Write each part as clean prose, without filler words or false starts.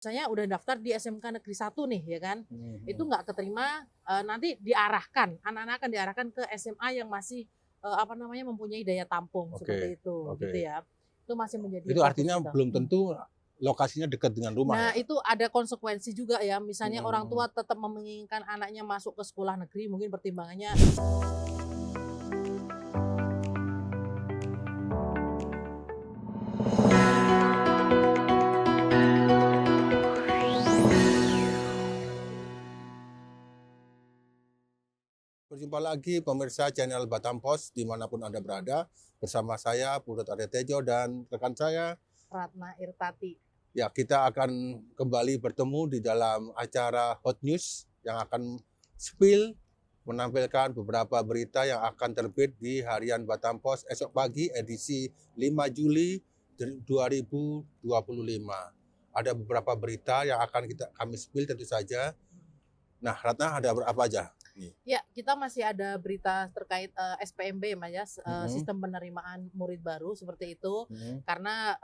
Misalnya udah daftar di SMK Negeri 1 nih ya kan, itu Mhm. nggak keterima, nanti diarahkan, anak-anak akan diarahkan ke SMA yang masih, apa namanya, mempunyai daya tampung Oke seperti itu, gitu oke. ya. Itu masih menjadi Itu fokus artinya kita. belum tentu lokasinya dekat dengan rumah Nah ya? itu ada konsekuensi juga ya, misalnya orang Mhm. tua tetap menginginkan anaknya masuk ke sekolah negeri, mungkin pertimbangannya Berjumpa lagi pemirsa channel Batam Pos dimanapun Anda berada. Bersama saya Purut Arya Tejo dan rekan saya. Ratna Irtati. Ya, kita akan kembali bertemu di dalam acara Hot News yang akan spill menampilkan beberapa berita yang akan terbit di harian Batam Pos esok pagi edisi 5 Juli 2025. Ada beberapa berita yang akan kami spill tentu saja. Nah, Ratna ada apa aja? Nih. Ya, kita masih ada berita terkait SPMB Mas ya, Mhm, sistem penerimaan murid baru seperti itu. mhm, Karena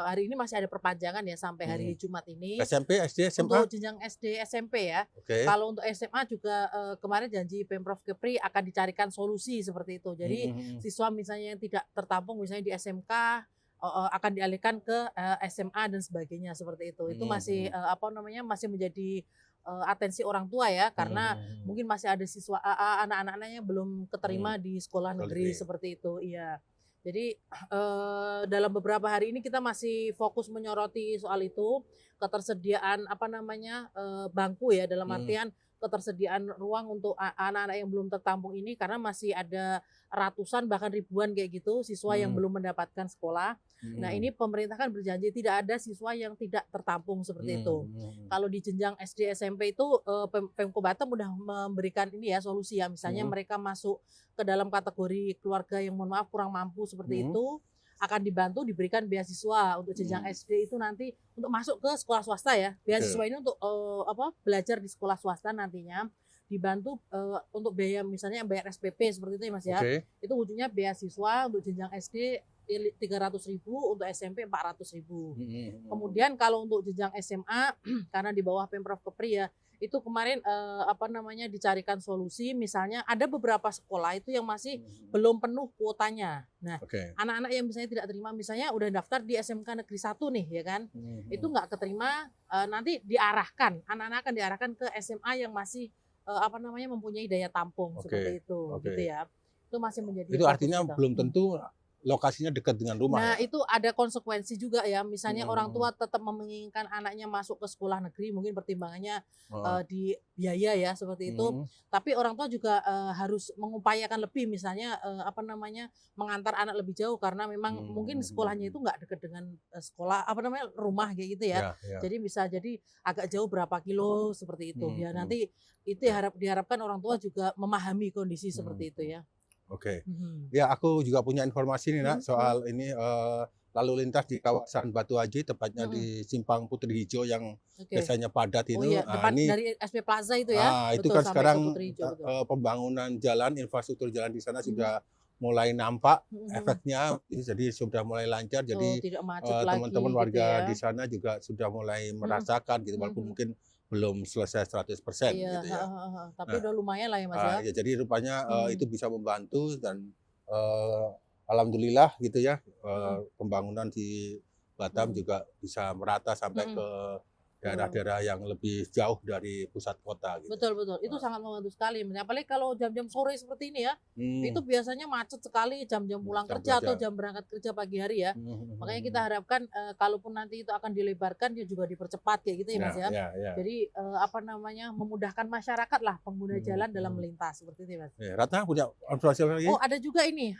hari ini masih ada perpanjangan ya sampai hari mhm. Jumat ini SMP, SD, SMA? untuk jenjang SD, SMP ya. Oke. Kalau untuk SMA juga kemarin janji Pemprov Kepri akan dicarikan solusi seperti itu. Jadi Mhm, mhm. siswa misalnya yang tidak tertampung misalnya di SMK akan dialihkan ke SMA dan sebagainya seperti itu. Itu Mhm, masih mhm. apa namanya masih menjadi atensi orang tua ya Mhm, karena mhm. mungkin masih ada siswa anak-anak-anaknya belum Mhm. keterima di sekolah Sekolah negeri negeri. seperti itu. Iya. Jadi dalam beberapa hari ini kita masih fokus menyoroti soal itu, ketersediaan apa namanya, bangku ya dalam Mhm, artian ketersediaan ruang untuk anak-anak yang belum tertampung ini karena masih ada ratusan bahkan ribuan kayak gitu siswa yang mhm, belum mendapatkan sekolah. Nah, ini mhm, pemerintah kan berjanji tidak ada siswa yang tidak tertampung seperti mhm, itu. mhm, Kalau di jenjang SD, SMP itu Pemko Batam udah memberikan ini ya solusi ya, misalnya mhm, mereka masuk ke dalam kategori keluarga yang mohon maaf kurang mampu seperti mhm, itu, akan dibantu diberikan beasiswa untuk jenjang mhm. SD itu nanti untuk masuk ke sekolah swasta ya. Beasiswa Oke ini untuk apa, belajar di sekolah swasta nantinya, dibantu untuk biaya misalnya yang bayar SPP seperti itu ya Mas ya. oke. Itu ujungnya beasiswa untuk jenjang SD 300.000, untuk SMP 400.000. Mhm, mhm, Kemudian kalau untuk jenjang SMA karena di bawah Pemprov Kepri ya, itu kemarin apa namanya dicarikan solusi misalnya ada beberapa sekolah itu yang masih mhm. belum penuh kuotanya. Nah, Oke. anak-anak yang misalnya tidak terima misalnya udah daftar di SMK Negeri 1 nih ya kan, Mhm, itu mhm. nggak keterima, nanti diarahkan, anak-anak akan diarahkan ke SMA yang masih apa namanya mempunyai daya tampung Oke seperti itu, oke. gitu ya. Itu masih menjadi Itu fokus artinya kita. belum tentu lokasinya dekat dengan rumah Nah, ya? itu ada konsekuensi juga ya, Mhm, misalnya orang mhm. tua tetap menginginkan anaknya masuk ke sekolah negeri, mungkin pertimbangannya, Heeh. di biaya ya, seperti itu. Mhm, Tapi orang tua juga, harus mengupayakan lebih, misalnya, apa namanya, mengantar anak lebih jauh karena memang mungkin mhm, sekolahnya mhm. itu nggak dekat dengan, sekolah apa namanya, rumah kayak gitu ya. Ya ya. Jadi bisa jadi agak jauh berapa kilo, seperti itu. Mhm, Ya mhm. nanti itu Oke. diharapkan orang tua juga memahami kondisi Mhm, seperti itu mhm. ya. Oke. Mhm. Ya, aku juga punya informasi nih, Nak, Mhm mhm soal ini, lalu lintas di kawasan Batu Haji, tepatnya mhm. di Simpang Putri Hijau yang Oke. biasanya padat Oh itu. iya, Nah, depan ini dari SP Plaza itu ya? itu Betul, kan sampai ke sekarang, Putri Hijau, betul. pembangunan jalan, infrastruktur jalan di sana Mhm, sudah mulai nampak mhm mhm. efeknya, jadi sudah mulai lancar. Oh, Jadi, tidak macet lagi teman-teman gitu warga ya? di sana juga sudah mulai Mhm, merasakan gitu, mhm walaupun mhm. mungkin belum selesai 100% Iya, gitu ya. heeh heeh heeh, tapi Nah, udah lumayan lah ya, Mas, ya? ya jadi rupanya, Mhm, itu bisa membantu dan, eee, alhamdulillah gitu ya, mhm, pembangunan di Batam mhm, juga bisa merata sampai mhm, ke betul. daerah-daerah yang lebih jauh dari pusat kota gitu. Betul betul, itu Heeh. sangat membantu sekali, apalagi kalau jam-jam sore seperti ini ya, itu Mmm, biasanya macet sekali jam-jam pulang jam kerja atau pelajar. jam berangkat kerja pagi hari ya. Mhm, mhm, Makanya kita mhm. harapkan, kalaupun nanti itu akan dilebarkan, dia juga dipercepat kayak gitu ya, Mas, Ya ya. ya ya. Jadi, apa namanya, memudahkan masyarakat lah pengguna Mhm, jalan dalam mhm. melintas, seperti itu ya, Mas. Ratna punya informasi apa lagi? Oh, ada juga ini,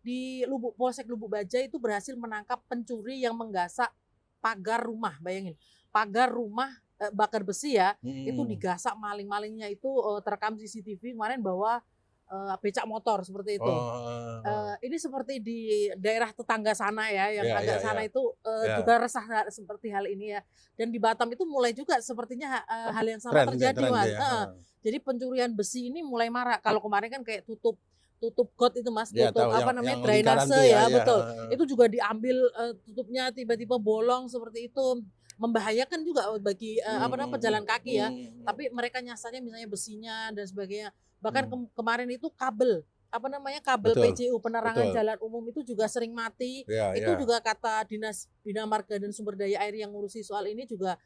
di Polsek Lubuk Baja itu berhasil menangkap pencuri yang menggasak pagar rumah, bayangin. Pagar rumah, bakar besi ya, itu Mhm. digasak maling-malingnya itu, terekam CCTV kemarin bawa, becak motor seperti itu. Oh, heeh heeh. Ini seperti di daerah tetangga sana ya, yang Iya iya agak iya. sana itu, Iya. juga resah seperti hal ini ya. Dan di Batam itu mulai juga sepertinya, hal yang sama Tren gitu ya terjadi, tren gitu Mas, ya? heeh. Heeh. Jadi pencurian besi ini mulai marak. Kalau kemarin kan kayak tutup tutup got itu, Mas, Iya tutup tahu apa yang namanya, lingkaran drainase tuh ya, ya, iya, betul. heeh heeh. Itu juga diambil, tutupnya tiba-tiba bolong seperti itu. membahayakan juga bagi apa namanya pejalan kaki ya. Hmm. Tapi mereka nyasarnya misalnya besinya dan sebagainya. Bahkan kemarin itu kabel apa namanya kabel Betul, PJU penerangan betul. jalan umum itu juga sering mati. Ya, Itu ya. juga kata Dinas Bina Marga dan Sumber Daya Air yang ngurusi soal ini juga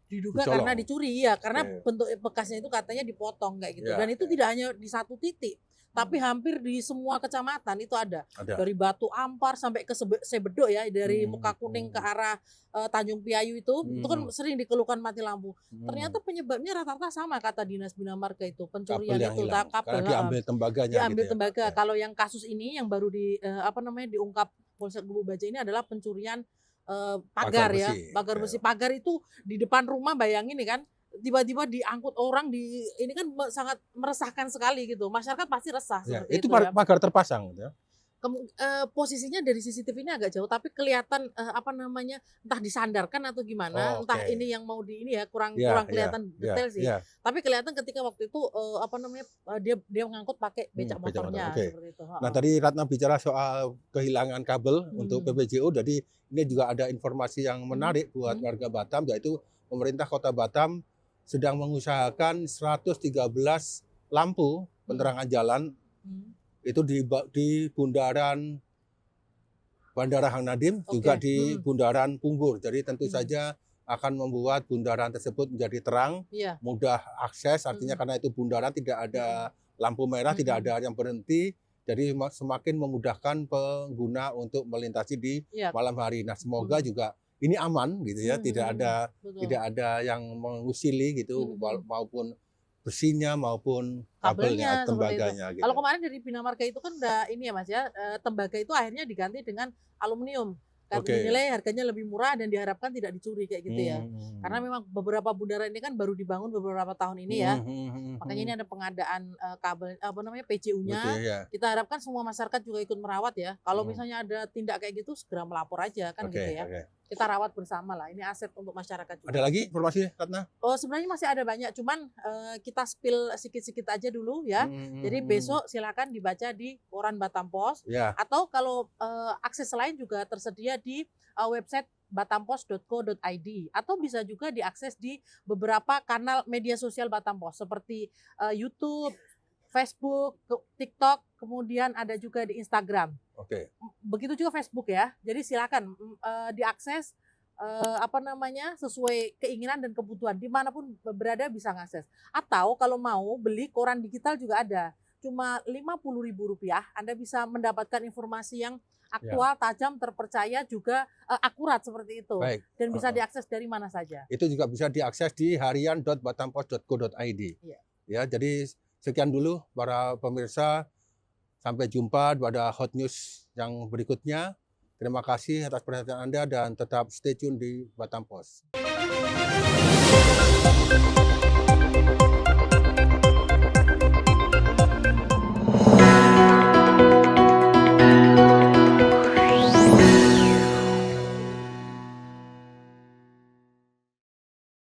diduga Dicolong. karena dicuri ya, karena Oke. bentuk bekasnya itu katanya dipotong kayak gitu. Ya, Dan itu ya. tidak hanya di satu titik, tapi hampir di semua kecamatan itu ada. Ada. Dari Batu Ampar sampai ke Sebedok ya, dari Muka Kuning ke arah Tanjung Piayu itu kan sering dikeluhkan mati lampu. Ternyata penyebabnya rata-rata sama kata Dinas Bina Marga itu, pencurian Kabel yang itu hilang. kabel. Karena diambil tembaganya Diambil gitu ya. tembaga. Ya. Kalau yang kasus ini yang baru diungkap Polsek Lubuk Baja ini adalah pencurian pagar ya, besi. pagar Ya. besi. Pagar itu di depan rumah, bayangin nih kan, tiba-tiba diangkut orang ini kan sangat meresahkan sekali gitu. Masyarakat pasti resah Ya, seperti itu itu ya. pagar terpasang gitu ya. Posisinya dari CCTV ini agak jauh, tapi kelihatan apa namanya, entah disandarkan atau gimana, Oh, entah oke. ini yang mau di ini ya, kurang Ya, kelihatan ya, detail sih. ya. Tapi kelihatan ketika waktu itu apa namanya, dia mengangkut pakai becak Becak motornya motor, oke. seperti itu. Nah, tadi Ratna bicara soal kehilangan kabel untuk PPJU, jadi ini juga ada informasi yang menarik buat warga Batam, yaitu pemerintah Kota Batam sedang mengusahakan 113 lampu penerangan jalan itu di bundaran Bandara Hang Nadim, juga di bundaran Punggur. Jadi tentu saja akan membuat bundaran tersebut menjadi terang, Iya. mudah akses, artinya karena itu bundaran tidak ada lampu merah, tidak ada yang berhenti, jadi semakin memudahkan pengguna untuk melintasi di Iya. malam hari. Nah, semoga juga ini aman gitu ya, tidak Betul. ada yang mengusili gitu, maupun besinya maupun Kabelnya kabelnya, seperti itu. tembaganya gitu. Kalau kemarin dari Bina Marga itu kan udah ini ya Mas ya, tembaga itu akhirnya diganti dengan aluminium. Karena Oke. dinilai harganya lebih murah dan diharapkan tidak dicuri kayak gitu ya. Karena memang beberapa bundaran ini kan baru dibangun beberapa tahun ini ya. Makanya ini ada pengadaan kabel apa namanya PJU-nya. Betul, ya. Kita harapkan semua masyarakat juga ikut merawat ya. Kalau misalnya ada tindak kayak gitu segera melapor aja kan Oke, gitu ya. oke. Kita rawat bersama lah. Ini aset untuk masyarakat juga. Ada lagi informasi, Ratna? Oh, sebenarnya masih ada banyak, cuman kita spill sikit-sikit aja dulu ya. Jadi besok silakan dibaca di koran Batam Pos, Ya. atau kalau akses lain juga tersedia di website batampos.co.id, atau bisa juga diakses di beberapa kanal media sosial Batam Pos seperti YouTube, Facebook, TikTok, kemudian ada juga di Instagram. Oke. Begitu juga Facebook ya. Jadi silakan diakses apa namanya sesuai keinginan dan kebutuhan, dimanapun berada bisa ngakses. Atau kalau mau beli koran digital juga ada, cuma Rp50.000 Anda bisa mendapatkan informasi yang aktual, tajam, terpercaya, juga akurat seperti itu. Baik. Dan bisa diakses dari mana saja. Itu juga bisa diakses di harian.batampos.co.id. Iya. Ya, jadi sekian dulu para pemirsa. Sampai jumpa pada hot news yang berikutnya. Terima kasih atas perhatian Anda dan tetap stay tune di Batam Pos.